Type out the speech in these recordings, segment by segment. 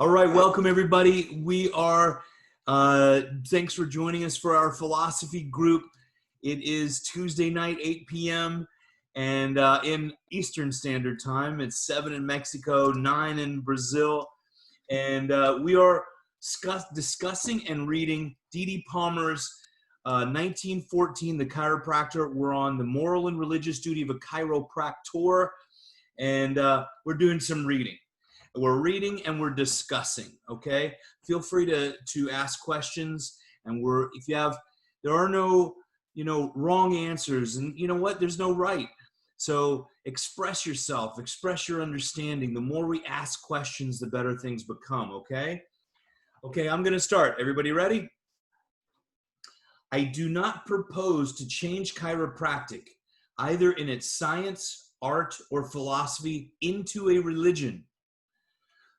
All right, welcome everybody. Thanks for joining us for our philosophy group. It is Tuesday night, 8 p.m. and in Eastern Standard Time. It's 7 in Mexico, 9 in Brazil. And we are discussing and reading D.D. Palmer's 1914, The Chiropractor. We're on the moral and religious duty of a chiropractor, and we're doing some reading. We're reading and we're discussing, okay? Feel free to ask questions, and there are no, wrong answers, and you know what? There's no right. So express yourself, express your understanding. The more we ask questions, the better things become, okay? Okay, I'm gonna start. Everybody ready? I do not propose to change chiropractic, either in its science, art, or philosophy, into a religion.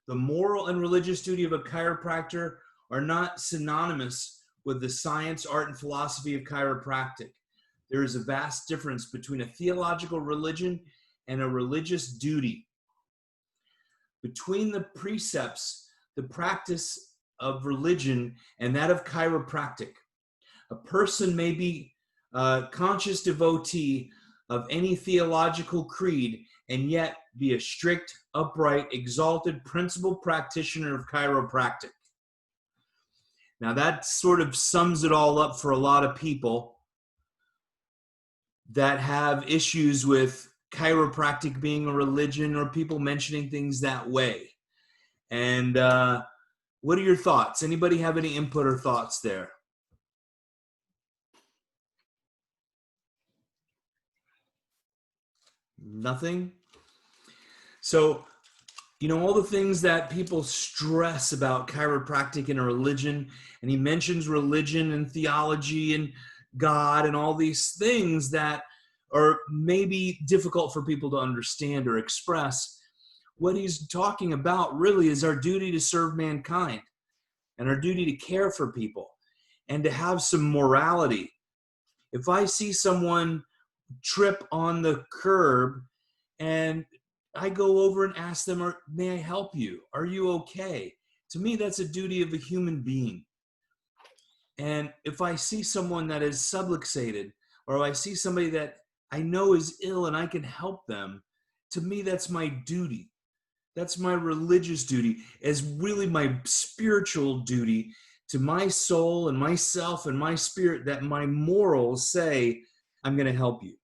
The moral and religious duty of a chiropractor are not synonymous with the science, art, and philosophy of chiropractic. There is a vast difference between a theological religion and a religious duty. Between the precepts, the practice of religion, and that of chiropractic, a person may be a conscious devotee of any theological creed and yet be a strict, upright, exalted, principled practitioner of chiropractic. Now that sort of sums it all up for a lot of people that have issues with chiropractic being a religion or people mentioning things that way. And what are your thoughts? Anybody have any input or thoughts there? Nothing? So, all the things that people stress about chiropractic and a religion, and he mentions religion and theology and God and all these things that are maybe difficult for people to understand or express. What he's talking about really is our duty to serve mankind and our duty to care for people and to have some morality. If I see someone trip on the curb and I go over and ask them, may I help you? Are you okay? To me, that's a duty of a human being. And if I see someone that is subluxated, or I see somebody that I know is ill and I can help them, to me, that's my duty. That's my religious duty, as really my spiritual duty to my soul and myself and my spirit, that my morals say, I'm going to help you.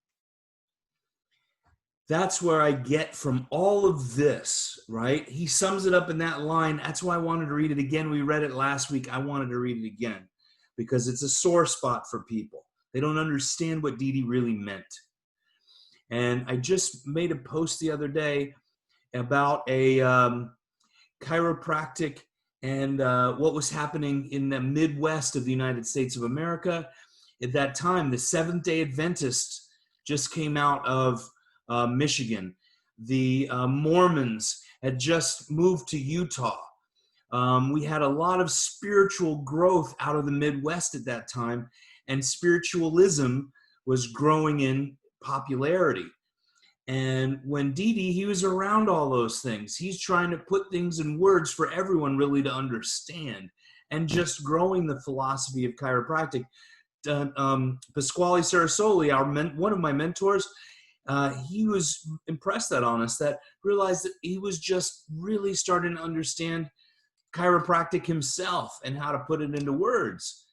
That's where I get from all of this, right? He sums it up in that line. That's why I wanted to read it again. We read it last week. I wanted to read it again because it's a sore spot for people. They don't understand what D.D. really meant. And I just made a post the other day about a chiropractic and what was happening in the Midwest of the United States of America. At that time, the Seventh-day Adventists just came out of Michigan. The Mormons had just moved to Utah. We had a lot of spiritual growth out of the Midwest at that time, and spiritualism was growing in popularity. And when D.D., he was around all those things. He's trying to put things in words for everyone really to understand, and just growing the philosophy of chiropractic. Pasquale Sarasoli, one of my mentors, he was impressed on us, that realized that he was just really starting to understand chiropractic himself and how to put it into words.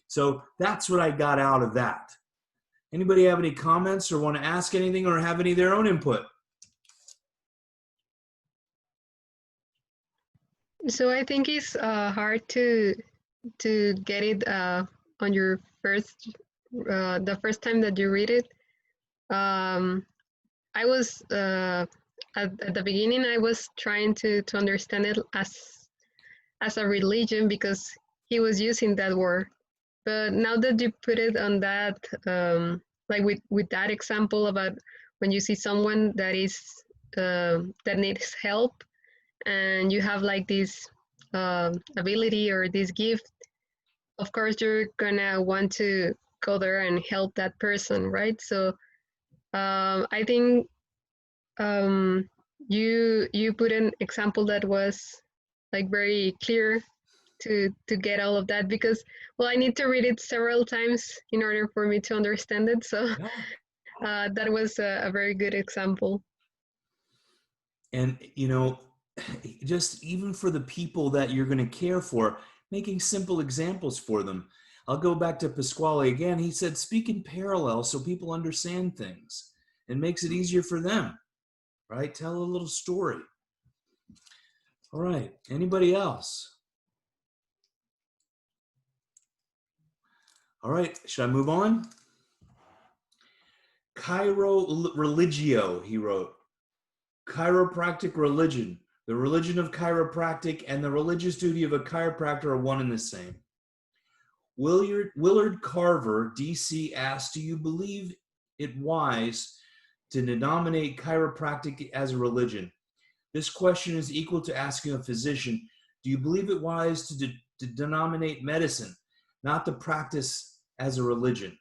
So that's what I got out of that. Anybody have any comments or want to ask anything or have any of their own input? So I think it's hard to get it on your the first time that you read it. I was at the beginning, I was trying to understand it as a religion because he was using that word. But now that you put it on that, like with that example about when you see someone that is that needs help, and you have like this ability or this gift, of course you're gonna want to go there and help that person, right? So I think you put an example that was like very clear to get all of that, because, well, I need to read it several times in order for me to understand it. So that was a very good example. And, just even for the people that you're going to care for, making simple examples for them. I'll go back to Pasquale again. He said, speak in parallel so people understand things. It makes it easier for them, right? Tell a little story. All right. Anybody else? All right. Should I move on? Chiro religio, he wrote. Chiropractic religion. The religion of chiropractic and the religious duty of a chiropractor are one and the same. Willard Carver, DC, asked, do you believe it wise to denominate chiropractic as a religion? This question is equal to asking a physician, do you believe it wise to denominate medicine, not the practice as a religion?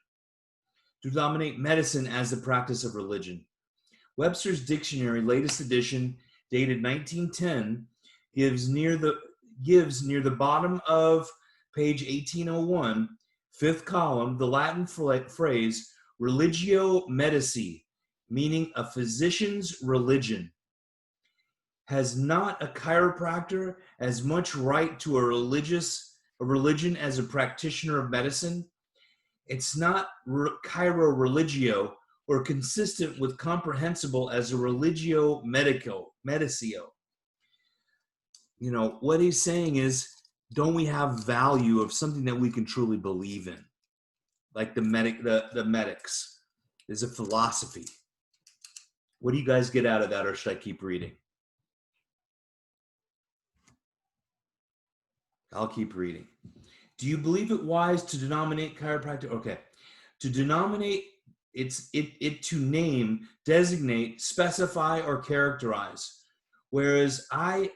To denominate medicine as the practice of religion. Webster's Dictionary, latest edition, dated 1910, gives near the bottom of page 1801, fifth column, the Latin phrase religio medici, meaning a physician's religion. Has not a chiropractor as much right to a religion as a practitioner of medicine? It's not chiro religio or consistent with comprehensible as a religio medicio. What he's saying is, don't we have value of something that we can truly believe in? Like the medics is a philosophy. What do you guys get out of that, or should I keep reading? I'll keep reading. Do you believe it wise to denominate chiropractic? Okay. To denominate, it to name, designate, specify, or characterize. Whereas I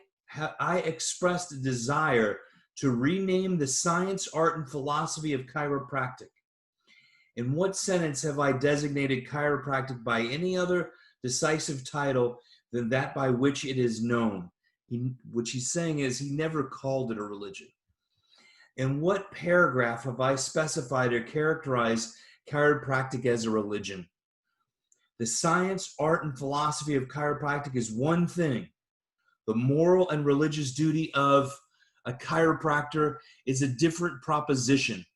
expressed a desire to rename the science, art, and philosophy of chiropractic. In what sentence have I designated chiropractic by any other decisive title than that by which it is known? What he's saying is he never called it a religion. In what paragraph have I specified or characterized chiropractic as a religion? The science, art, and philosophy of chiropractic is one thing. The moral and religious duty of a chiropractor is a different proposition.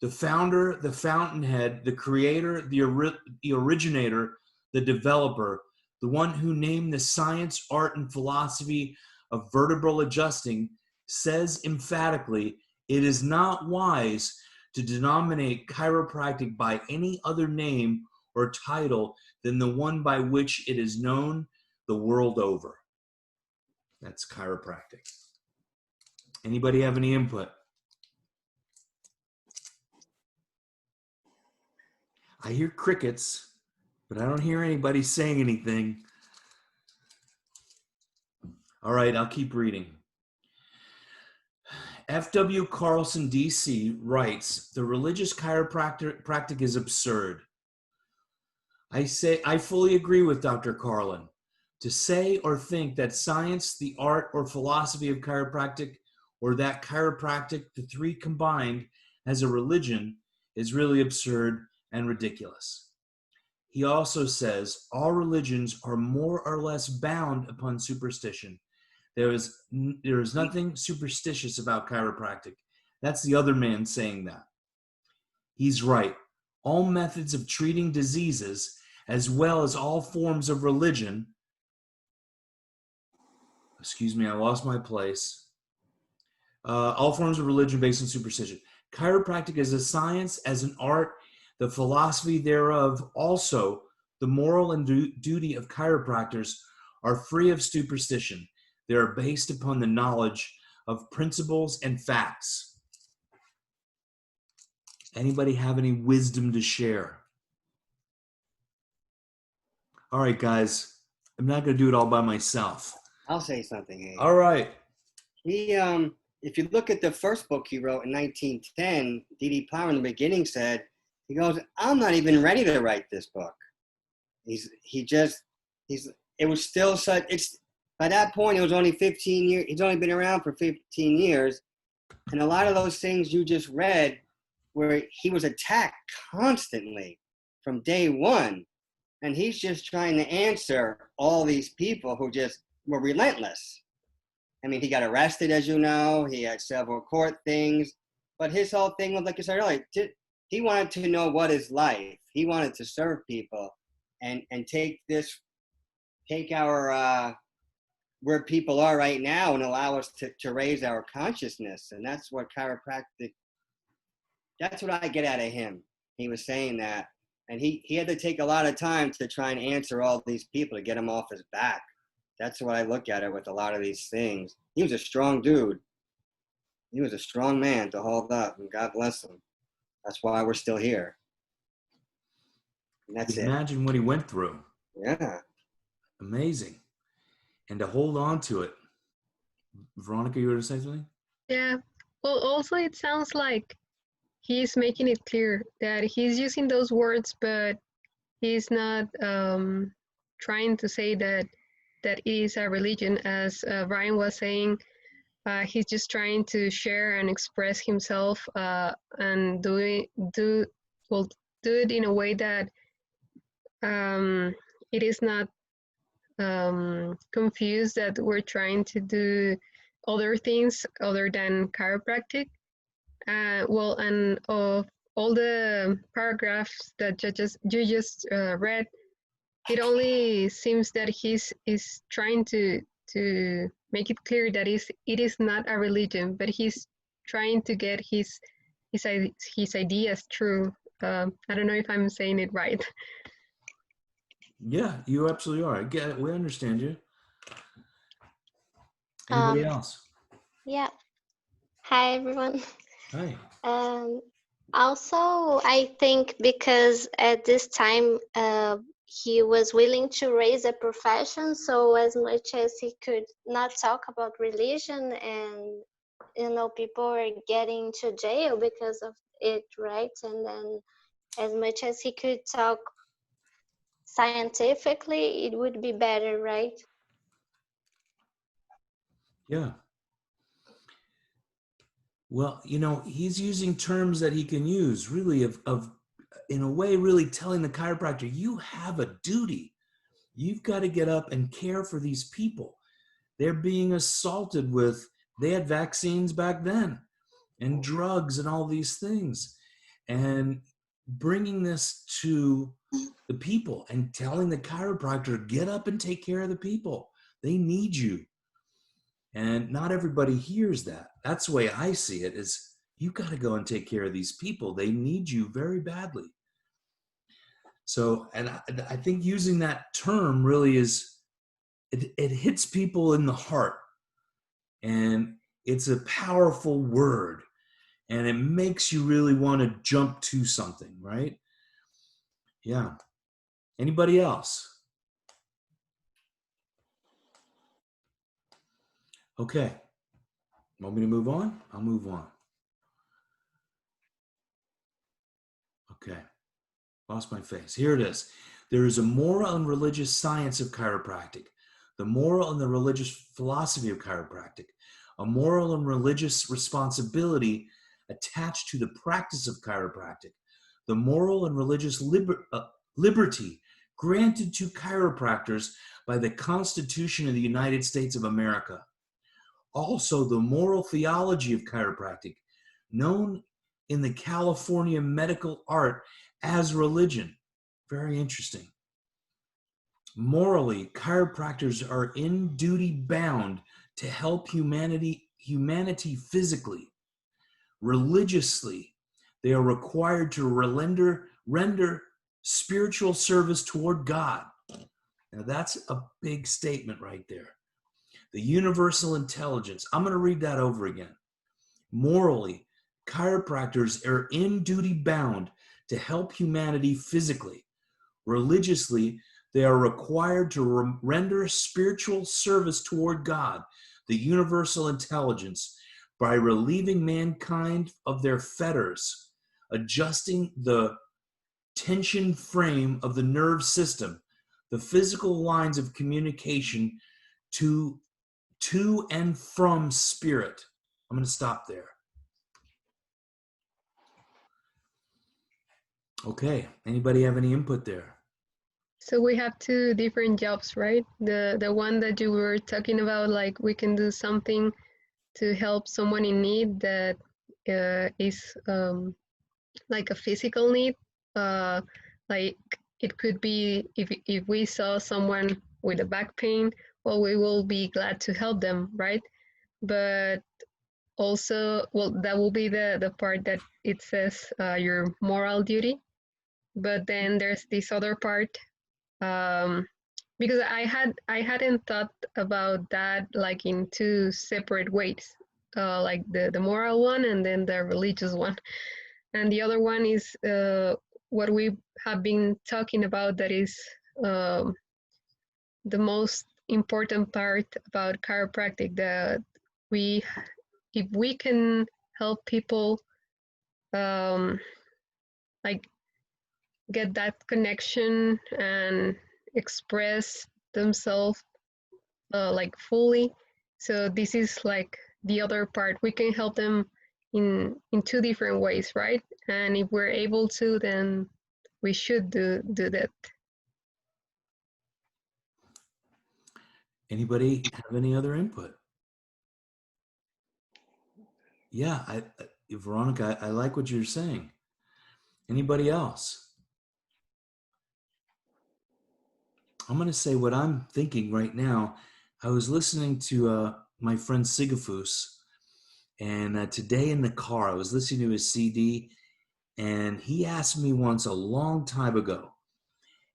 The founder, the fountainhead, the creator, the originator, the developer, the one who named the science, art, and philosophy of vertebral adjusting, says emphatically, it is not wise to denominate chiropractic by any other name or title than the one by which it is known the world over. That's chiropractic. Anybody have any input? I hear crickets, but I don't hear anybody saying anything. All right, I'll keep reading. F.W. Carlson, D.C. writes, the religious chiropractic is absurd. I fully agree with Dr. Carlin. To say or think that science, the art, or philosophy of chiropractic, or that chiropractic, the three combined, as a religion, is really absurd and ridiculous. He also says all religions are more or less bound upon superstition. There is nothing superstitious about chiropractic. That's the other man saying that. He's right. All methods of treating diseases, as well as all forms of religion, I lost my place. All forms of religion based on superstition. Chiropractic is a science, as an art, the philosophy thereof, also the moral and duty of chiropractors are free of superstition. They are based upon the knowledge of principles and facts. Anybody have any wisdom to share? All right, guys. I'm not going to do it all by myself. I'll say something. Abe. All right. He, if you look at the first book he wrote in 1910, D.D. Plowman in the beginning said, he goes, I'm not even ready to write this book. It was still such, by that point, it was only 15 years. He's only been around for 15 years. And a lot of those things you just read, where he was attacked constantly from day one. And he's just trying to answer all these people who just were relentless. I mean, he got arrested, as you know. He had several court things. But his whole thing was, like I said earlier, he wanted to know what is life. He wanted to serve people and take our where people are right now and allow us to raise our consciousness. And that's what chiropractic, that's what I get out of him. He was saying that. And he had to take a lot of time to try and answer all these people to get him off his back. That's what I look at it with a lot of these things. He was a strong dude. He was a strong man to hold up, and God bless him. That's why we're still here. And that's it. Imagine what he went through. Yeah. Amazing. And to hold on to it. Veronica, you were to say something? Yeah. Well, also it sounds like he's making it clear that he's using those words, but he's not trying to say that it is a religion, as Ryan was saying. He's just trying to share and express himself and do it in a way that it is not confused that we're trying to do other things other than chiropractic. Well, and of all the paragraphs that you just read, it only seems that he's trying to make it clear that it is not a religion, but he's trying to get his ideas through. I don't know if I'm saying it right. Yeah, you absolutely are. I get it. We understand you. Anybody else? Yeah. Hi, everyone. Hi. Also, I think because at this time he was willing to raise a profession, so as much as he could not talk about religion, and people are getting to jail because of it, right? And then as much as he could talk scientifically, it would be better, right? Yeah. Well, he's using terms that he can use, really, of in a way, really telling the chiropractor, you have a duty. You've got to get up and care for these people. They're being assaulted with, they had vaccines back then, and drugs and all these things. And bringing this to the people and telling the chiropractor, get up and take care of the people. They need you. And not everybody hears that. That's the way I see it, is you got to go and take care of these people. They need you very badly. So, and I think using that term really is, it hits people in the heart. And it's a powerful word. And it makes you really want to jump to something, right? Yeah. Anybody else? Okay. Want me to move on? I'll move on. Okay. Lost my face. Here it is. There is a moral and religious science of chiropractic, the moral and the religious philosophy of chiropractic, a moral and religious responsibility attached to the practice of chiropractic, the moral and religious liberty granted to chiropractors by the Constitution of the United States of America. Also, the moral theology of chiropractic, known in the California medical art as religion. Very interesting. Morally, chiropractors are in duty bound to help humanity physically. Religiously, they are required to render spiritual service toward God. Now that's a big statement right there. The universal intelligence. I'm going to read that over again. Morally, chiropractors are in duty bound to help humanity physically. Religiously, they are required to render spiritual service toward God, the universal intelligence, by relieving mankind of their fetters, adjusting the tension frame of the nerve system, the physical lines of communication to and from spirit. I'm going to stop there. Okay. Anybody have any input there? So we have two different jobs, right? The one that you were talking about, like we can do something to help someone in need that is like a physical need. Like it could be if we saw someone with a back pain, well, we will be glad to help them, right? But also, well, that will be the part that it says your moral duty. But then there's this other part, because I hadn't thought about that like in two separate ways, like the moral one and then the religious one. And the other one is what we have been talking about, that is the most important part about chiropractic, that we, if we can help people like get that connection and express themselves like fully. So this is like the other part. We can help them in two different ways, right? And if we're able to, then we should do that. Anybody have any other input? Yeah, Veronica, I like what you're saying. Anybody else? I'm going to say what I'm thinking right now. I was listening to my friend Sigafus, and today in the car, I was listening to his CD, and he asked me once a long time ago,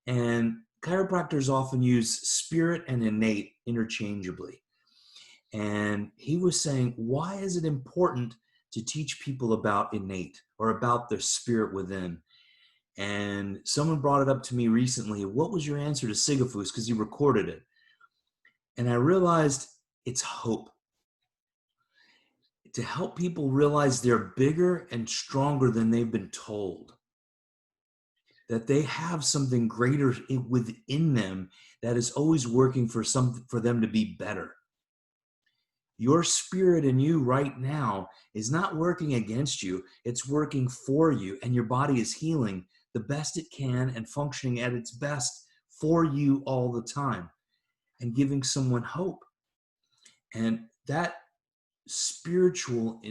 and chiropractors often use spirit and innate interchangeably. And he was saying, why is it important to teach people about innate or about their spirit within? And someone brought it up to me recently. What was your answer to Sigafus? Because he recorded it. And I realized it's hope. To help people realize they're bigger and stronger than they've been told. That they have something greater within them that is always working for them to be better. Your spirit in you right now is not working against you. It's working for you, and your body is healing the best it can and functioning at its best for you all the time and giving someone hope. And that spiritual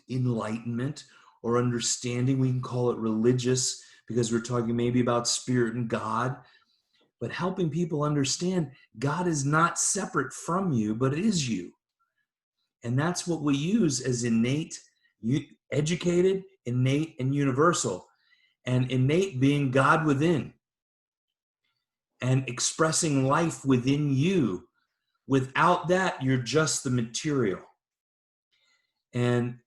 enlightenment or understanding, we can call it religious because we're talking maybe about spirit and God, but helping people understand God is not separate from you, but it is you. And that's what we use as innate, educated, innate, and universal. And innate being God within and expressing life within you. Without that, you're just the material. And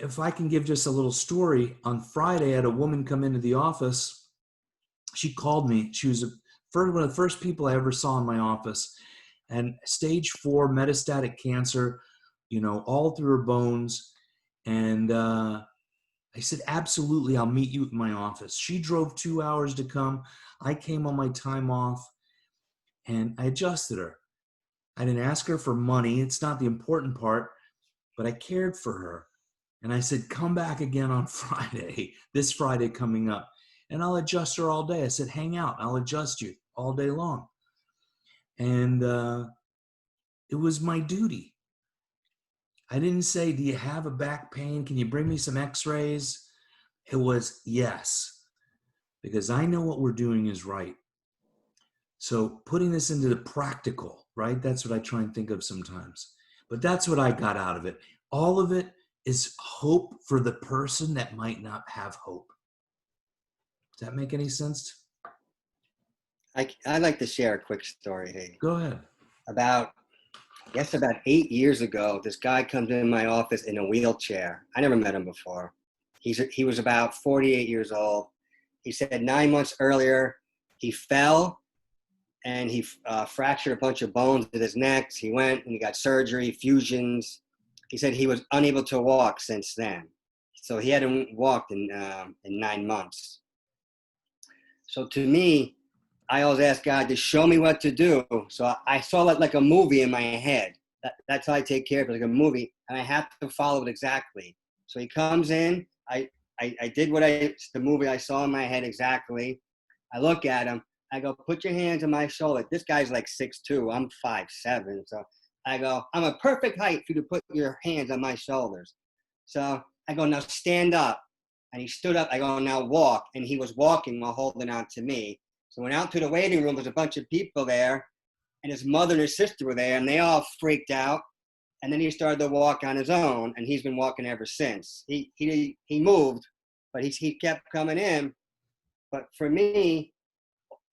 if I can give just a little story, on Friday, I had a woman come into the office. She called me. She was one of the first people I ever saw in my office. And stage 4 metastatic cancer, all through her bones. And I said, absolutely, I'll meet you at my office. She drove 2 hours to come. I came on my time off, and I adjusted her. I didn't ask her for money. It's not the important part, but I cared for her. And I said, come back again on Friday, this Friday coming up, and I'll adjust her all day. I said, hang out. I'll adjust you all day long. And it was my duty. I didn't say, do you have a back pain? Can you bring me some x-rays? It was yes, because I know what we're doing is right. So putting this into the practical, right? That's what I try and think of sometimes. But that's what I got out of it. All of it is hope for the person that might not have hope. Does that make any sense? I'd like to share a quick story. Hey, go ahead. About 8 years ago, this guy comes in my office in a wheelchair. I never met him before. He was about 48 years old. He said 9 months earlier, he fell and he fractured a bunch of bones in his neck. He went and he got surgery, fusions. He said he was unable to walk since then. So he hadn't walked in 9 months. So to me, I always ask God to show me what to do. So I saw it like a movie in my head. That's how I take care of it, like a movie, and I have to follow it exactly. So he comes in, I did the movie I saw in my head exactly. I look at him, I go, put your hands on my shoulder. This guy's like 6'2", I'm 5'7", so I go, I'm a perfect height for you to put your hands on my shoulders. So I go, now stand up. And he stood up, I go, now walk. And he was walking while holding on to me. So went out to the waiting room, there's a bunch of people there, and his mother and his sister were there, and they all freaked out. And then he started to walk on his own, and he's been walking ever since. He moved, but he kept coming in. But for me,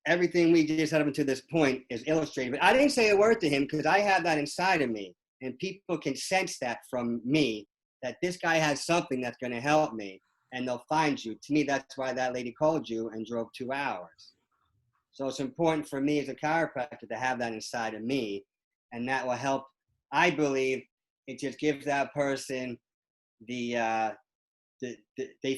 everything we just had up until this point is illustrated. But I didn't say a word to him because I have that inside of me, and people can sense that from me, that this guy has something that's going to help me, and they'll find you. To me, that's why that lady called you and drove 2 hours. So it's important for me as a chiropractor to have that inside of me, and that will help. I believe it just gives that person they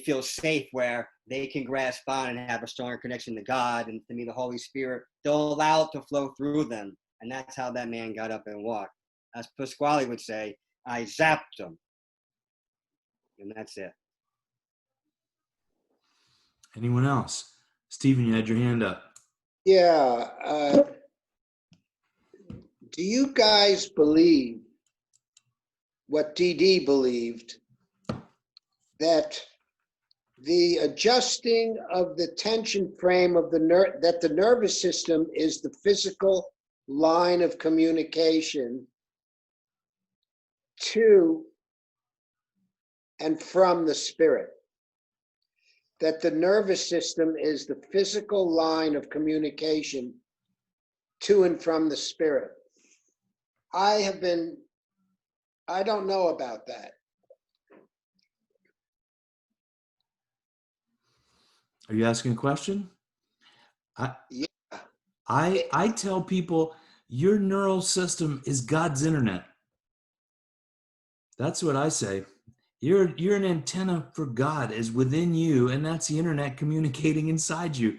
feel safe where they can grasp on and have a stronger connection to God, and to me, the Holy Spirit, they'll allow it to flow through them. And that's how that man got up and walked. As Pasquale would say, I zapped him. And that's it. Anyone else? Stephen, you had your hand up. Yeah. Do you guys believe what DD believed, that the adjusting of the tension frame of that the nervous system is the physical line of communication to and from the spirit? That the nervous system is the physical line of communication to and from the spirit. I don't know about that. Are you asking a question? Yeah. I tell people your neural system is God's internet. That's what I say. You're an antenna for God is within you, and that's the internet communicating inside you.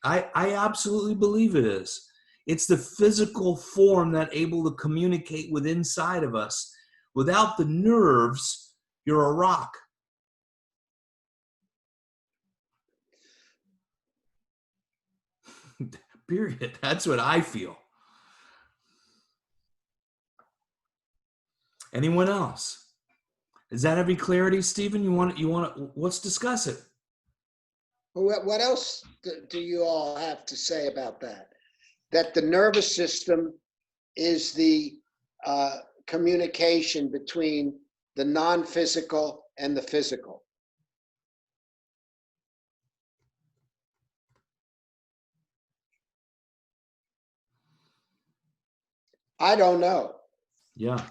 I absolutely believe it is. It's the physical form that's able to communicate with inside of us. Without the nerves, you're a rock. Period. That's what I feel. Anyone else? Does that have any clarity, Stephen? You want let's discuss it. What else do you all have to say about that? That the nervous system is the communication between the non-physical and the physical. I don't know. Yeah.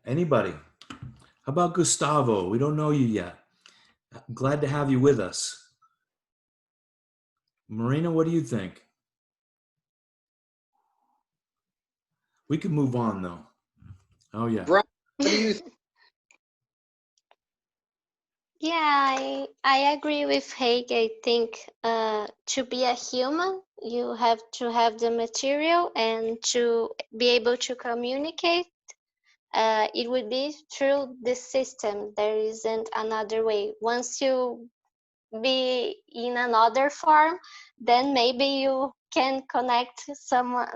Anybody? How about Gustavo? We don't know you yet. I'm glad to have you with us. Marina, what do you think? We can move on, though. Oh, yeah. Brian, what do you think? Yeah, I agree with Haig. I think to be a human, you have to have the material, and to be able to communicate, it would be through the system. There isn't another way. Once you be in another form, then maybe you can connect someone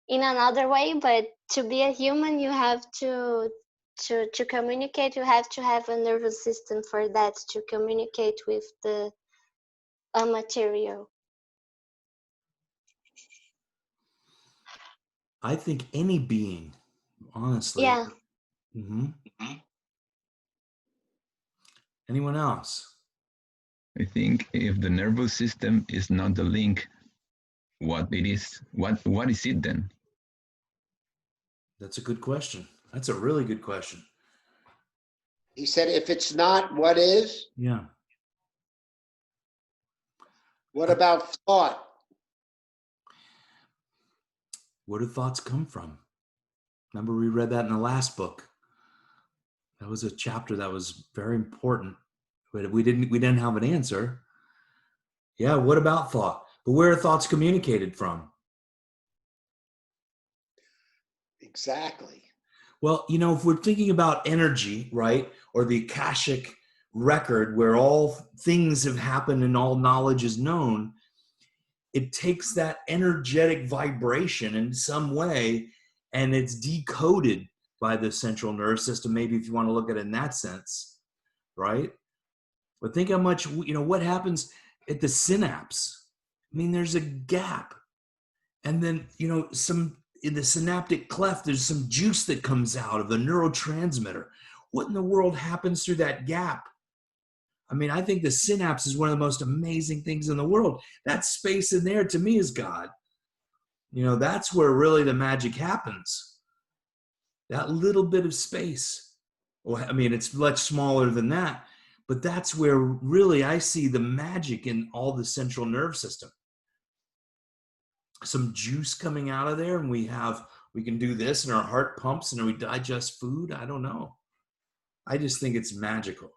in another way. But to be a human, you have to communicate. You have to have a nervous system for that, to communicate with the material. I think any being, honestly. Yeah. Mm-hmm. Anyone else? I think if the nervous system is not the link, what is it then? That's a good question. That's a really good question. He said, if it's not, what is? Yeah. What about thought? Where do thoughts come from? Remember, we read that in the last book. That was a chapter that was very important. But we didn't have an answer. Yeah, what about thought? But where are thoughts communicated from? Exactly. Well, if we're thinking about energy, right, or the Akashic record where all things have happened and all knowledge is known, it takes that energetic vibration in some way and it's decoded by the central nervous system, maybe if you want to look at it in that sense, right? But think how much, what happens at the synapse. I mean, there's a gap. And then, some in the synaptic cleft, there's some juice that comes out of the neurotransmitter. What in the world happens through that gap? I mean, I think the synapse is one of the most amazing things in the world. That space in there, to me, is God. That's where really the magic happens. That little bit of space. Well, I mean, it's much smaller than that, but that's where really I see the magic in all the central nerve system. Some juice coming out of there, and we can do this, and our heart pumps, and we digest food. I don't know. I just think it's magical.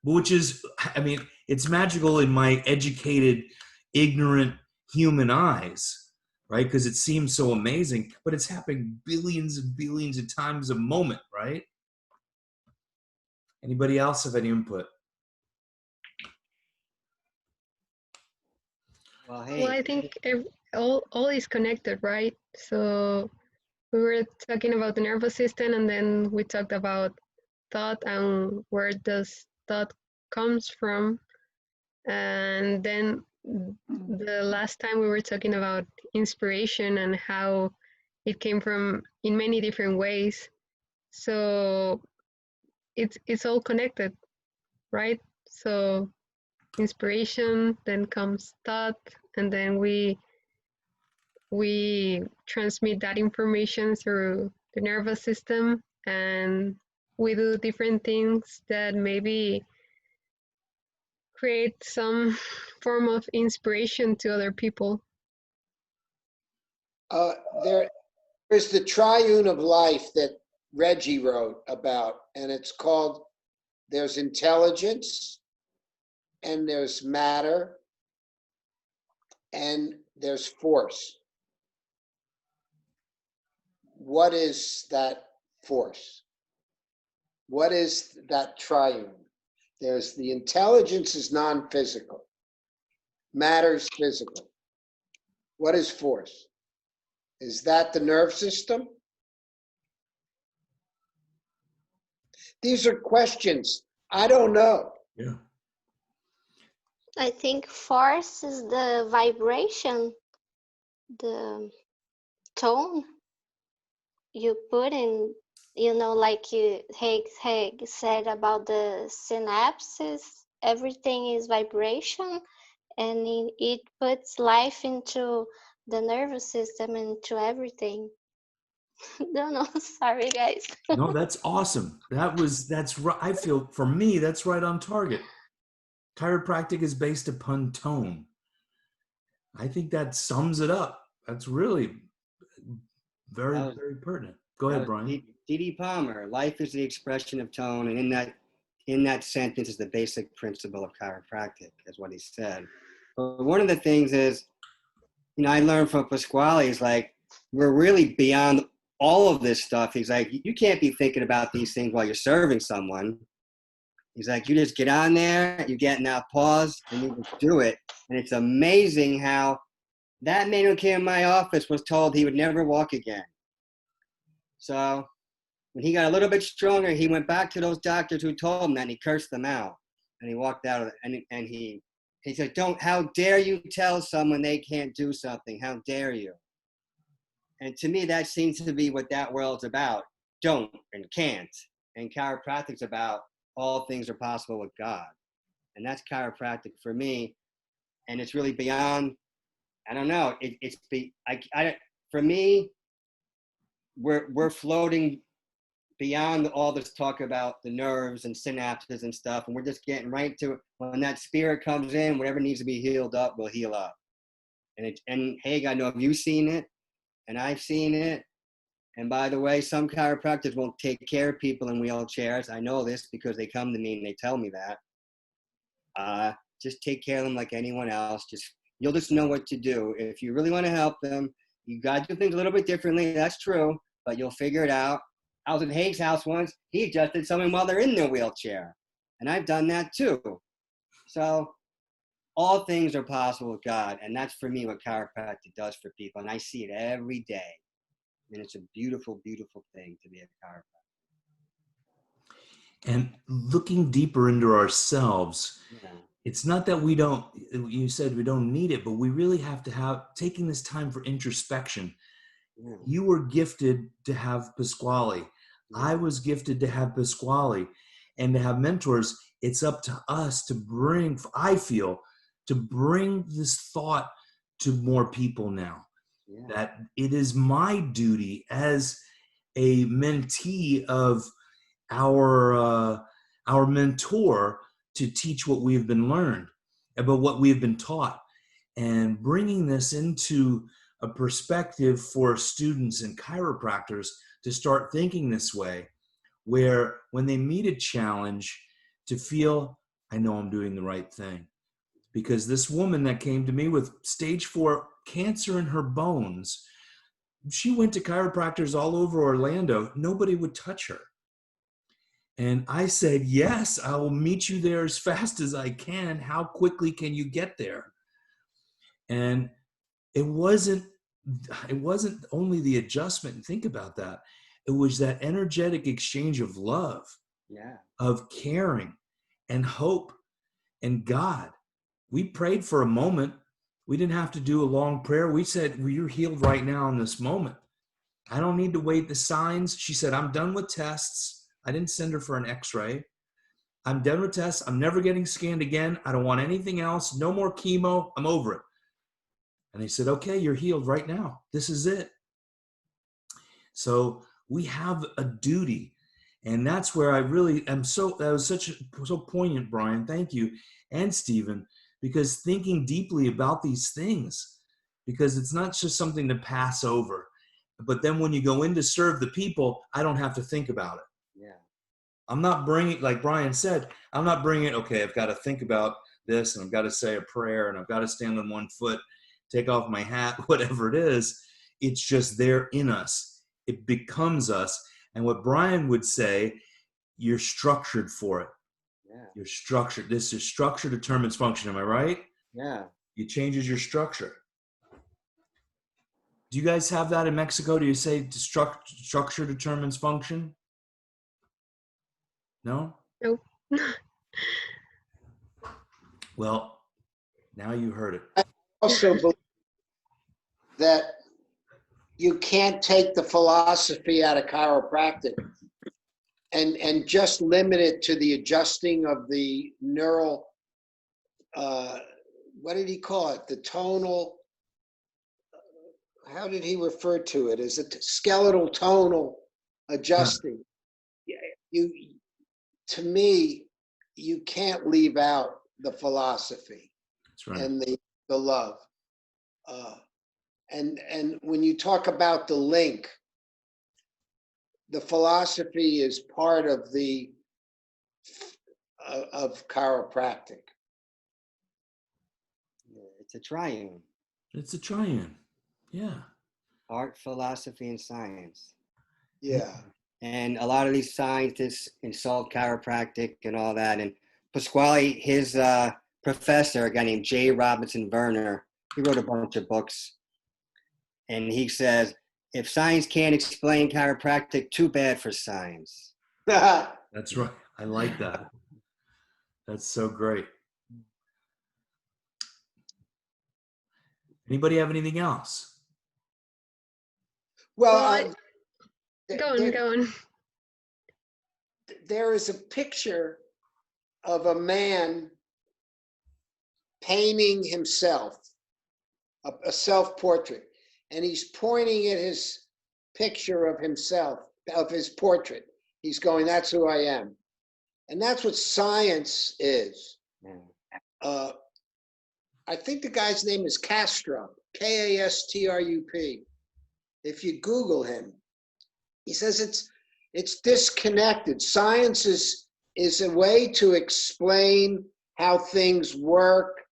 Which is, I mean, it's magical in my educated, ignorant human eyes, right? Because it seems so amazing, but it's happening billions and billions of times a moment, right? Anybody else have any input? Well, Well, I think all is connected, right? So we were talking about the nervous system, and then we talked about thought and where does thought comes from. And then the last time we were talking about inspiration and how it came from in many different ways. So it's all connected, right? So inspiration, then comes thought, and then we transmit that information through the nervous system, and we do different things that maybe create some form of inspiration to other people. There is the triune of life that Reggie wrote about, and it's called, there's intelligence, and there's matter, and there's force. What is that force? What is that triune? There's the intelligence is non-physical. Matter is physical. What is force? Is that the nerve system? These are questions. I don't know. Yeah. I think force is the vibration, the tone you put in, like Haig said about the synapses, everything is vibration, and it puts life into the nervous system, into everything. Don't know, sorry guys. No, that's awesome. That's right. I feel for me, that's right on target. Chiropractic is based upon tone. I think that sums it up. That's really very, very pertinent. Go ahead, Brian. D.D. Palmer, life is the expression of tone, and in that sentence is the basic principle of chiropractic, is what he said. But one of the things is, I learned from Pasquale, is like, we're really beyond all of this stuff. He's like, you can't be thinking about these things while you're serving someone. He's like, you just get on there, you get in that pause, and you just do it. And it's amazing how that man who came in my office was told he would never walk again. So when he got a little bit stronger, he went back to those doctors who told him that, and he cursed them out. And he walked out of it, and he said, how dare you tell someone they can't do something? How dare you? And to me, that seems to be what that world's about. Don't and can't. And chiropractic's about all things are possible with God. And that's chiropractic for me. And it's really beyond, I don't know. For me, we're floating beyond all this talk about the nerves and synapses and stuff. And we're just getting right to it. When that spirit comes in, whatever needs to be healed up will heal up. And hey, I know you've seen it, and I've seen it. And by the way, some chiropractors won't take care of people in wheelchairs. I know this because they come to me and they tell me that. Just take care of them like anyone else. You'll just know what to do. If you really want to help them, you got to do things a little bit differently. That's true, but you'll figure it out. I was at Haig's house once. He adjusted someone while they're in their wheelchair. And I've done that too. So all things are possible with God. And that's for me what chiropractic does for people. And I see it every day. And it's a beautiful, beautiful thing to be a chiropractor. And looking deeper into ourselves, Yeah. it's not that you said we don't need it, but we really have to have taking this time for introspection. Yeah. You were gifted to have Pasquale. Yeah. I was gifted to have Pasquale, and to have mentors. It's up to us to bring, I feel, to bring this thought to more people now. Yeah. That it is my duty as a mentee of our mentor to teach what we've been learned, about what we've been taught, and bringing this into a perspective for students and chiropractors to start thinking this way, where when they meet a challenge, to feel, I know I'm doing the right thing. Because this woman that came to me with stage 4 cancer in her bones, she went to chiropractors all over Orlando. Nobody would touch her. And I said, yes, I will meet you there as fast as I can. How quickly can you get there? And it wasn't only the adjustment. Think about that. It was that energetic exchange of love, Yeah. of caring and hope and God. We prayed for a moment. We didn't have to do a long prayer. We said, well, you're healed right now in this moment. I don't need to wait the signs. She said, I'm done with tests. I didn't send her for an x-ray. I'm done with tests. I'm never getting scanned again. I don't want anything else. No more chemo. I'm over it. And they said, okay, you're healed right now. This is it. So we have a duty. And that's where I really am that was so poignant, Brian. Thank you. And Stephen, because thinking deeply about these things, because it's not just something to pass over. But then when you go in to serve the people, I don't have to think about it. Yeah. I'm not bringing, like Brian said, I'm not bringing, okay, I've got to think about this and I've got to say a prayer and I've got to stand on one foot, take off my hat, whatever it is. It's just there in us. It becomes us. And what Brian would say, you're structured for it. Yeah. You're structured. This is structure determines function. Am I right? Yeah. It changes your structure. Do you guys have that in Mexico? Do you say structure determines function? No? Nope. Well, now you heard it. I also believe that you can't take the philosophy out of chiropractic and just limit it to the adjusting of the neural, what did he call it? The tonal, how did he refer to it? Is it skeletal tonal adjusting? To me, you can't leave out the philosophy. That's right. And the love. And when you talk about the link, the philosophy is part of of chiropractic. It's a triune. It's a triune. Yeah. Art, philosophy, and science. Yeah. And a lot of these scientists insult chiropractic and all that. And Pasquale, his professor, a guy named J. Robinson Werner, he wrote a bunch of books. And he says, if science can't explain chiropractic, too bad for science. That's right. I like that. That's so great. Anybody have anything else? Well, Go on. There is a picture of a man painting himself, a self-portrait, and he's pointing at his picture of himself, of his portrait. He's going, that's who I am. And that's what science is. Yeah. I think the guy's name is Kastrup, Kastrup. If you Google him, he says it's disconnected. Science is a way to explain how things work,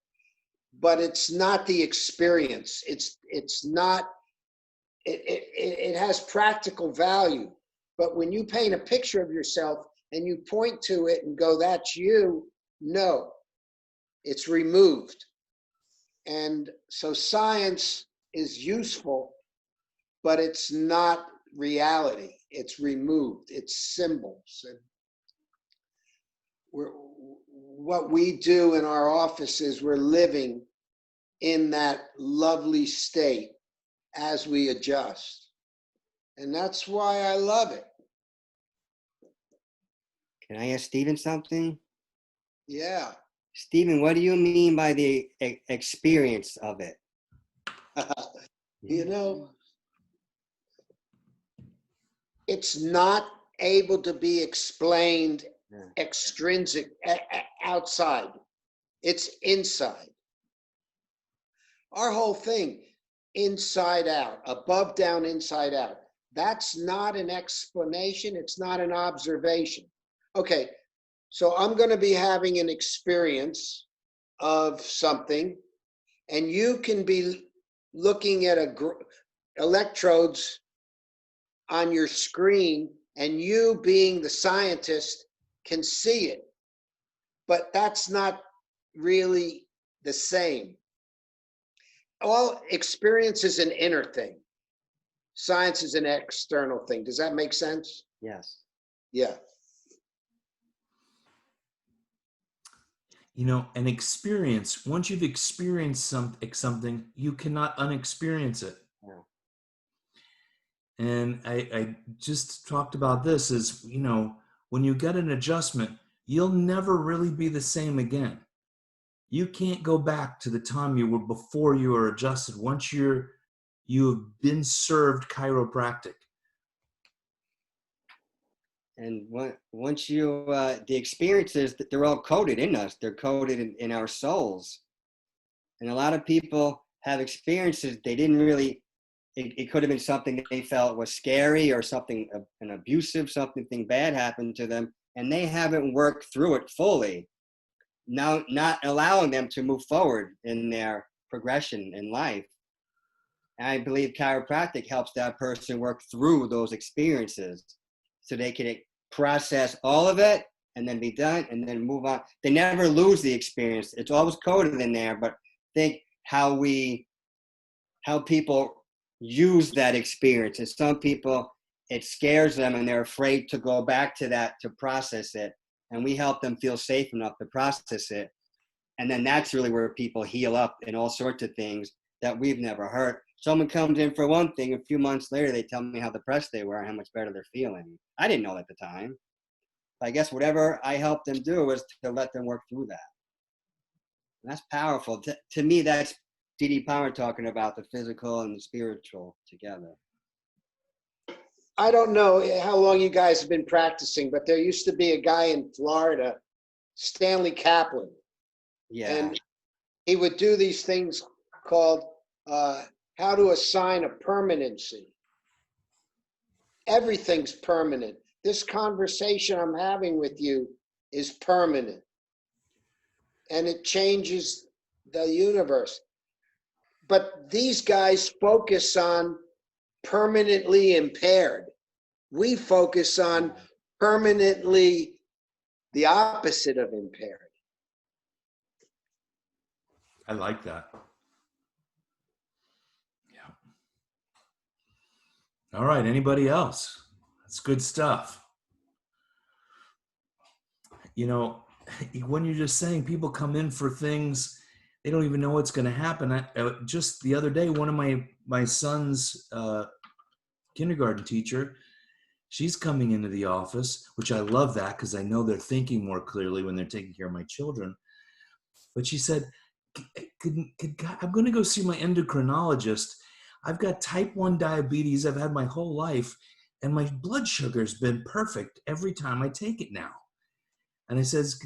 but it's not the experience. It's not, it has practical value. But when you paint a picture of yourself and you point to it and go, that's you, no, it's removed. And so science is useful, but it's not reality. It's removed. It's symbols. And what we do in our office is we're living in that lovely state as we adjust. And that's why I love it. Can I ask Stephen something? Yeah. Stephen, what do you mean by the experience of it? You know, it's not able to be explained extrinsic, outside. It's inside. Our whole thing, inside out, above, down, inside out. That's not an explanation. It's not an observation. Okay, so I'm going to be having an experience of something, and you can be looking at electrodes on your screen, and you, being the scientist, can see it. But that's not really the same. All experience is an inner thing. Science is an external thing. Does that make sense? Yes. Yeah. You know, an experience, once you've experienced something, you cannot unexperience it. Yeah. And I just talked about this is, you know, when you get an adjustment, you'll never really be the same again. You can't go back to the time you were before you were adjusted once you've been served chiropractic. And once you, the experiences, they're all coded in us. They're coded in our souls. And a lot of people have experiences they didn't really, it could have been something that they felt was scary or something, an abusive, something bad happened to them, and they haven't worked through it fully. Now, not allowing them to move forward in their progression in life. And I believe chiropractic helps that person work through those experiences so they can process all of it and then be done and then move on. They never lose the experience. It's always coded in there, but think how people use that experience. And some people, it scares them and they're afraid to go back to that to process it. And we help them feel safe enough to process it. And then that's really where people heal up in all sorts of things that we've never heard. Someone comes in for one thing, a few months later, they tell me how depressed they were and how much better they're feeling. I didn't know at the time. I guess whatever I helped them do was to let them work through that. And that's powerful. To me, that's D.D. Palmer talking about the physical and the spiritual together. I don't know how long you guys have been practicing, but there used to be a guy in Florida, Stanley Kaplan. Yeah. And he would do these things called how to assign a permanency. Everything's permanent. This conversation I'm having with you is permanent. And it changes the universe. But these guys focus on permanently impaired. We focus on permanently the opposite of impaired. I like that. Yeah. All right. Anybody else? That's good stuff. You know, when you're just saying people come in for things, they don't even know what's going to happen. Just the other day, one of my son's kindergarten teacher, she's coming into the office, which I love that because I know they're thinking more clearly when they're taking care of my children. But she said, I'm going to go see my endocrinologist. I've got type 1 diabetes. I've had my whole life, and my blood sugar's been perfect every time I take it now. And I says,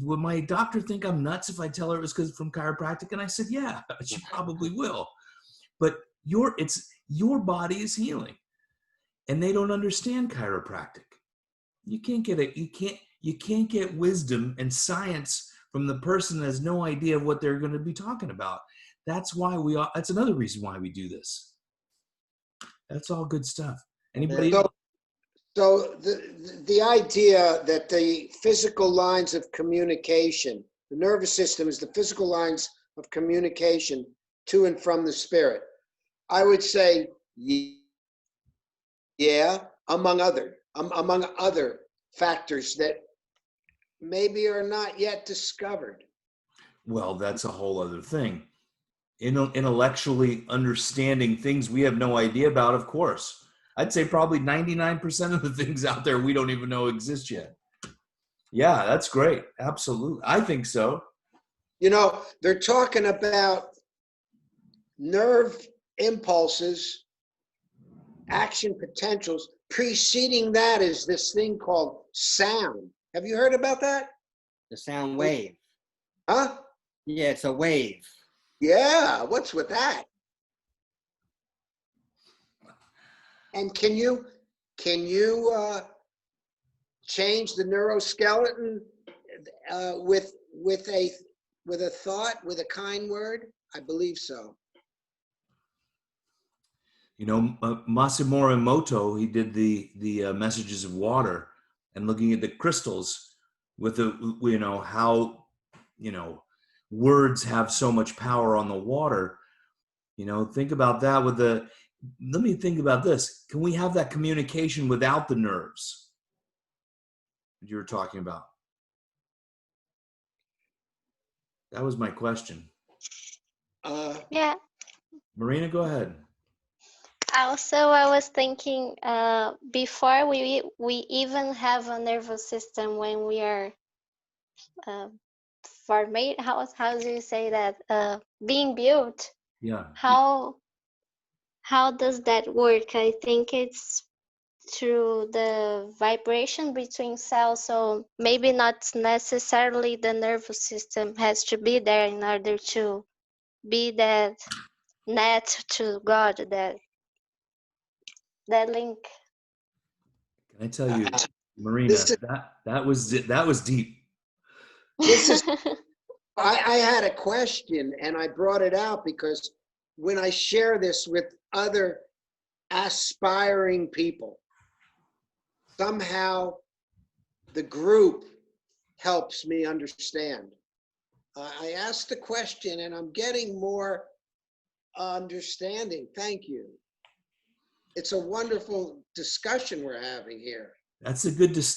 would my doctor think I'm nuts if I tell her it was because from chiropractic? And I said, yeah, she probably will. But your body is healing, and they don't understand chiropractic. You can't get wisdom and science from the person that has no idea what they're going to be talking about. That's why that's another reason why we do this. That's all good stuff. Anybody? So the idea that the physical lines of communication, the nervous system is the physical lines of communication to and from the spirit. I would say, yeah, among other factors that maybe are not yet discovered. Well, that's a whole other thing. Intellectually understanding things we have no idea about, of course. I'd say probably 99% of the things out there we don't even know exist yet. Yeah, that's great. Absolutely. I think so. You know, they're talking about nerve impulses, action potentials. Preceding that is this thing called sound. Have you heard about that? The sound wave. Huh? Yeah, it's a wave. Yeah, what's with that? And can you change the neuroskeleton with a thought, with a kind word? I believe so. You know, Masamune Emoto, he did the messages of water, and looking at the crystals with the, you know, how, you know, words have so much power on the water. You know, think about that with the, let me think about this. Can we have that communication without the nerves that you were talking about? That was my question. Yeah. Marina, go ahead. Also, I was thinking before we even have a nervous system, when we are formate, how do you say that, being built? Yeah. How does that work? I think it's through the vibration between cells, so maybe not necessarily the nervous system has to be there in order to be that net to God, that link. Can I tell you, Marina, that was deep. This is, I had a question and I brought it out because when I share this with other aspiring people, somehow the group helps me understand. I asked the question and I'm getting more understanding. Thank you. It's a wonderful discussion we're having here. That's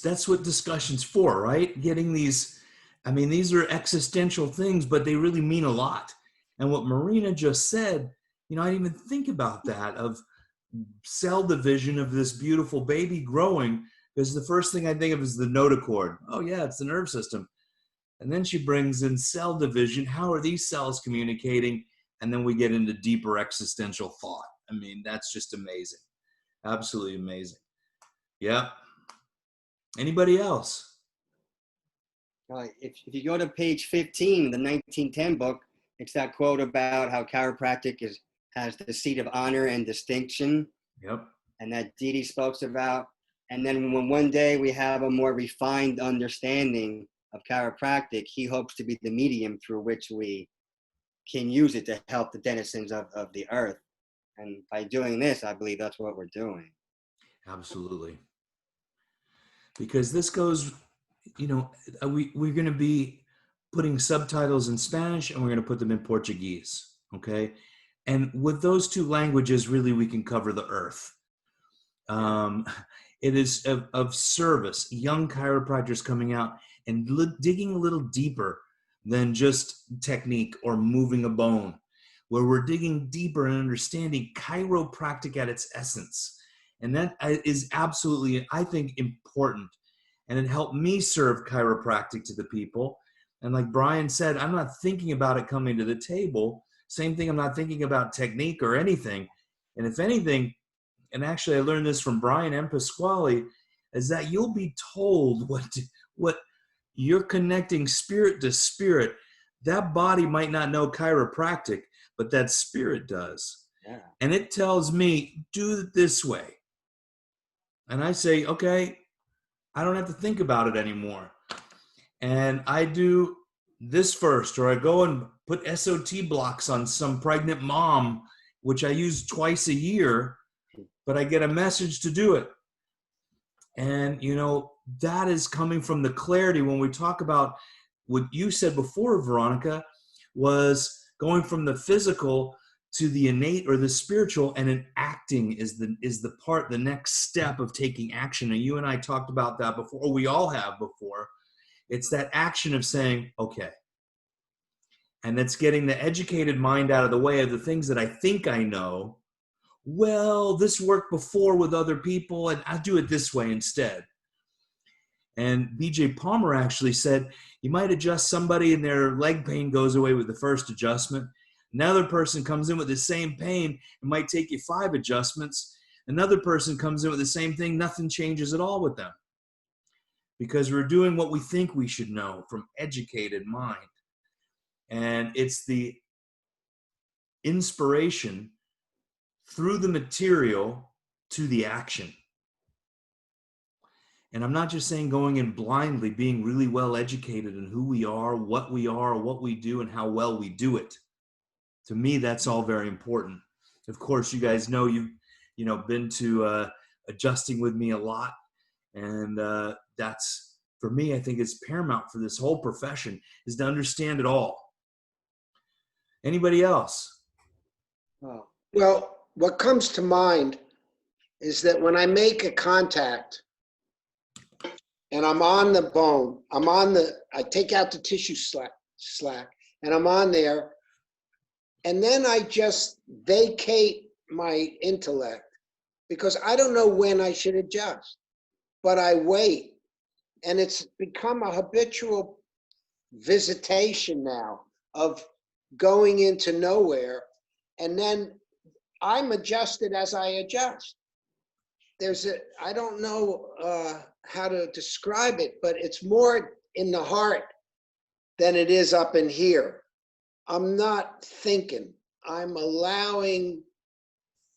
that's what discussion's for, right? Getting these, I mean, these are existential things, but they really mean a lot. And what Marina just said, you know, I didn't even think about that, of cell division of this beautiful baby growing, because the first thing I think of is the notochord. Oh yeah, it's the nerve system. And then she brings in cell division. How are these cells communicating? And then we get into deeper existential thought. I mean, that's just amazing. Absolutely amazing. Yeah. Anybody else? If you go to page 15 in the 1910 book, it's that quote about how chiropractic has the seat of honor and distinction. Yep. And that Didi spoke about. And then when one day we have a more refined understanding of chiropractic, he hopes to be the medium through which we can use it to help the denizens of the earth. And by doing this, I believe that's what we're doing. Absolutely. Because this goes, you know, we're going to be putting subtitles in Spanish and we're going to put them in Portuguese. Okay. And with those two languages, really, we can cover the earth. It is of service. Young chiropractors coming out and digging a little deeper than just technique or moving a bone, where we're digging deeper and understanding chiropractic at its essence. And that is absolutely, I think, important. And it helped me serve chiropractic to the people. And like Brian said, I'm not thinking about it coming to the table. Same thing, I'm not thinking about technique or anything. And if anything, and actually I learned this from Brian and Pasquale, is that you'll be told what you're connecting spirit to spirit. That body might not know chiropractic, but that spirit does. Yeah. And it tells me, do it this way. And I say, okay, I don't have to think about it anymore. And I do this first, or I go and put SOT blocks on some pregnant mom, which I use twice a year, but I get a message to do it. And, you know, that is coming from the clarity when we talk about what you said before, Veronica, was going from the physical to the innate or the spiritual, and an acting is the part, the next step of taking action. And you and I talked about that before, or we all have before. It's that action of saying, okay. And that's getting the educated mind out of the way of the things that I think I know. Well, this worked before with other people, and I'll do it this way instead. And B.J. Palmer actually said, you might adjust somebody and their leg pain goes away with the first adjustment. Another person comes in with the same pain. It might take you 5 adjustments. Another person comes in with the same thing. Nothing changes at all with them. Because we're doing what we think we should know from educated mind. And it's the inspiration through the material to the action. And I'm not just saying going in blindly, being really well educated in who we are, what we do, and how well we do it. To me, that's all very important. Of course, you guys know you've been to adjusting with me a lot. And that's, for me, I think it's paramount for this whole profession, is to understand it all. Anybody else? Oh. Well, what comes to mind is that when I make a contact and I'm on the bone, I take out the tissue slack, and I'm on there, and then I just vacate my intellect because I don't know when I should adjust, but I wait. And it's become a habitual visitation now of going into nowhere, and then I'm adjusted as I adjust. I don't know how to describe it, but it's more in the heart than it is up in here. I'm not thinking, I'm allowing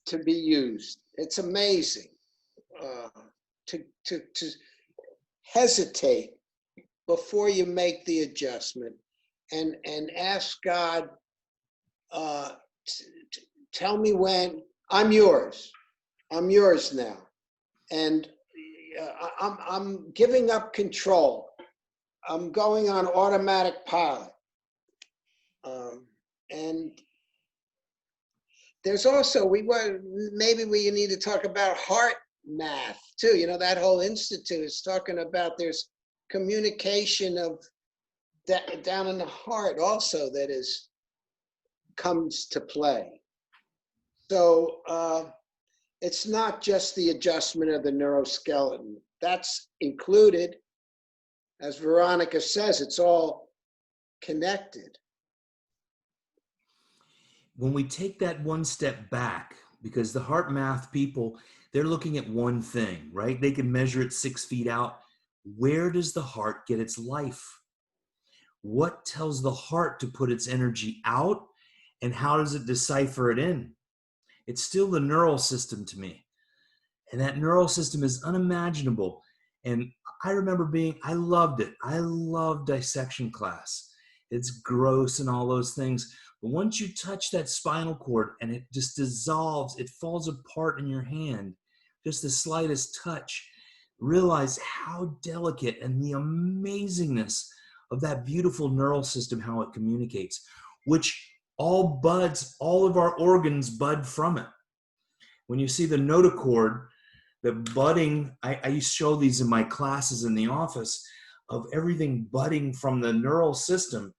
to be used. It's amazing to hesitate before you make the adjustment and ask God, tell me when. I'm yours now. And I'm giving up control. I'm going on automatic pilot. And there's also, maybe we need to talk about heart math too. You know, that whole institute is talking about there's communication of that down in the heart also that comes to play. So it's not just the adjustment of the neuroskeleton. That's included. As Veronica says, it's all connected. When we take that one step back, because the heart math people, they're looking at one thing, right? They can measure it 6 feet out. Where does the heart get its life? What tells the heart to put its energy out, and how does it decipher it in? It's still the neural system to me. And that neural system is unimaginable. And I remember I loved it. I loved dissection class. It's gross and all those things. But once you touch that spinal cord and it just dissolves, it falls apart in your hand, just the slightest touch, realize how delicate and the amazingness of that beautiful neural system, how it communicates, which all of our organs bud from it. When you see the notochord, the budding, I used to show these in my classes in the office, of everything budding from the neural system,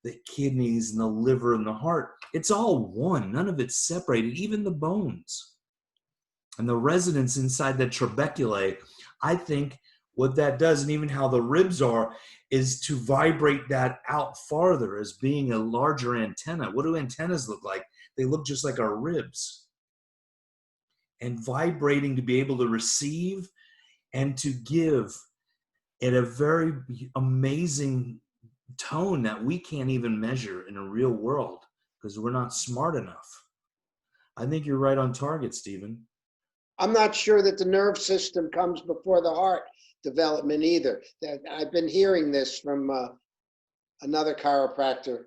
the kidneys and the liver and the heart. It's all one. None of it's separated, even the bones. And the resonance inside the trabeculae, I think what that does, and even how the ribs are, is to vibrate that out farther as being a larger antenna. What do antennas look like? They look just like our ribs. And vibrating to be able to receive and to give at a very amazing tone that we can't even measure in a real world because we're not smart enough. I think you're right on target, Stephen. I'm not sure that the nerve system comes before the heart development either. I've been hearing this from another chiropractor,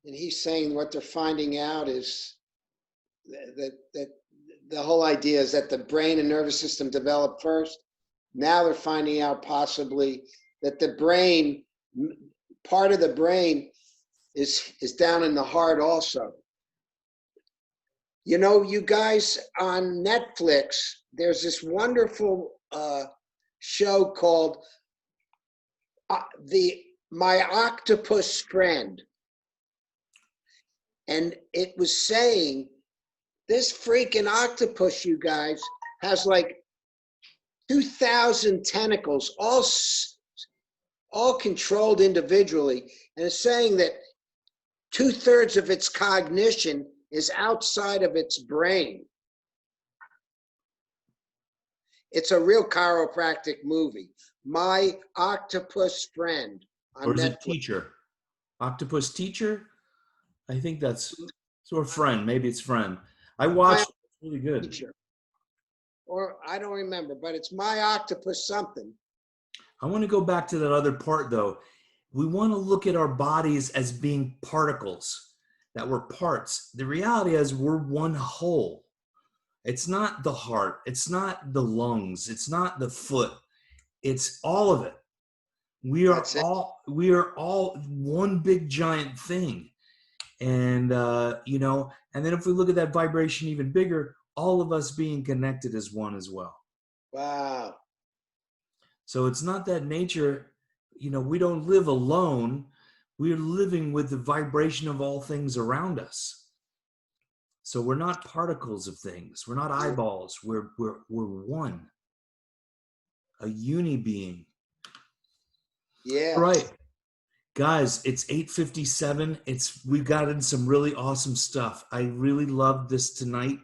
and he's saying what they're finding out is that the whole idea is that the brain and nervous system develop first. Now they're finding out possibly that the brain, part of the brain is down in the heart also. You know, you guys, on Netflix, there's this wonderful show called My Octopus Friend. And it was saying, this freaking octopus, you guys, has like 2,000 tentacles, all controlled individually. And it's saying that 2/3 of its cognition is outside of its brain. It's a real chiropractic movie. My Octopus Friend on Or is Netflix. it Teacher? Octopus Teacher? I think that's, or Friend. Maybe it's Friend. I watched it. It's really good. Teacher. Or I don't remember, but it's My Octopus something. I want to go back to that other part, though. We want to look at our bodies as being particles, that we're parts. The reality is we're one whole. It's not the heart. It's not the lungs. It's not the foot. It's all of it. We are all one big giant thing. And, you know, and then if we look at that vibration even bigger, all of us being connected as one as well. Wow. So it's not that nature, you know, we don't live alone. We're living with the vibration of all things around us. So we're not particles of things. We're not eyeballs. We're one. A uni being. Yeah. All right. Guys, it's 8:57. We've gotten some really awesome stuff. I really loved this tonight.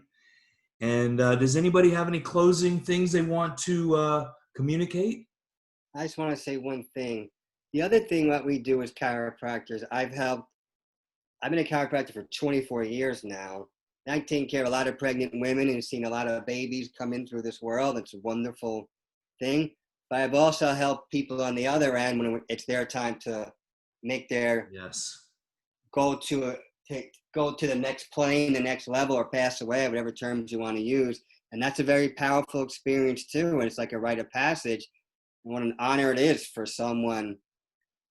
And does anybody have any closing things they want to communicate? I just want to say one thing. The other thing that we do as chiropractors, I've been a chiropractor for 24 years now. And I've taken care of a lot of pregnant women and seen a lot of babies come in through this world. It's a wonderful thing. But I've also helped people on the other end when it's their time to make their go to the next plane, the next level, or pass away, whatever terms you want to use. And that's a very powerful experience too. And it's like a rite of passage. And what an honor it is for someone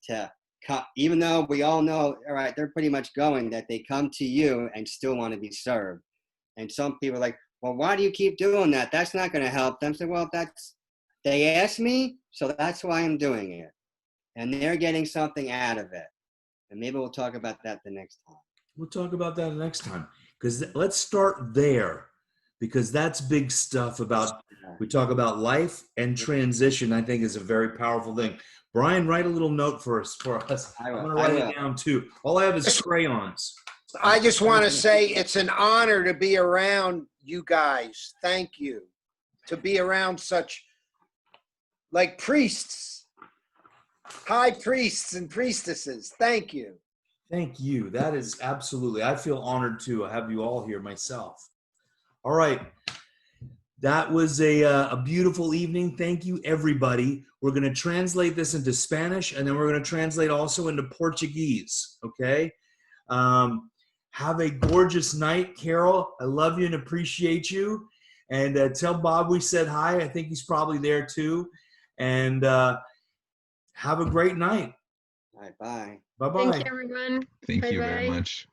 to come, even though we all know, all right, they're pretty much going, that they come to you and still want to be served. And some people are like, well, why do you keep doing that? That's not going to help them. So, well, they asked me, so that's why I'm doing it. And they're getting something out of it. And maybe we'll talk about that the next time. We'll talk about that next time. Because let's start there. Because that's big stuff about, we talk about life and transition, I think is a very powerful thing. Brian, write a little note for us. I'm going to write it down too. All I have is crayons. I just want to say it's an honor to be around you guys. Thank you. To be around such, like, priests, high priests and priestesses. Thank you. Thank you. That is absolutely, I feel honored to have you all here myself. All right. That was a beautiful evening. Thank you, everybody. We're going to translate this into Spanish, and then we're going to translate also into Portuguese, okay? Have a gorgeous night, Carol. I love you and appreciate you. And tell Bob we said hi. I think he's probably there too. And have a great night. All right, bye. Bye-bye. Thank you, everyone. Thank you Bye-bye. very much.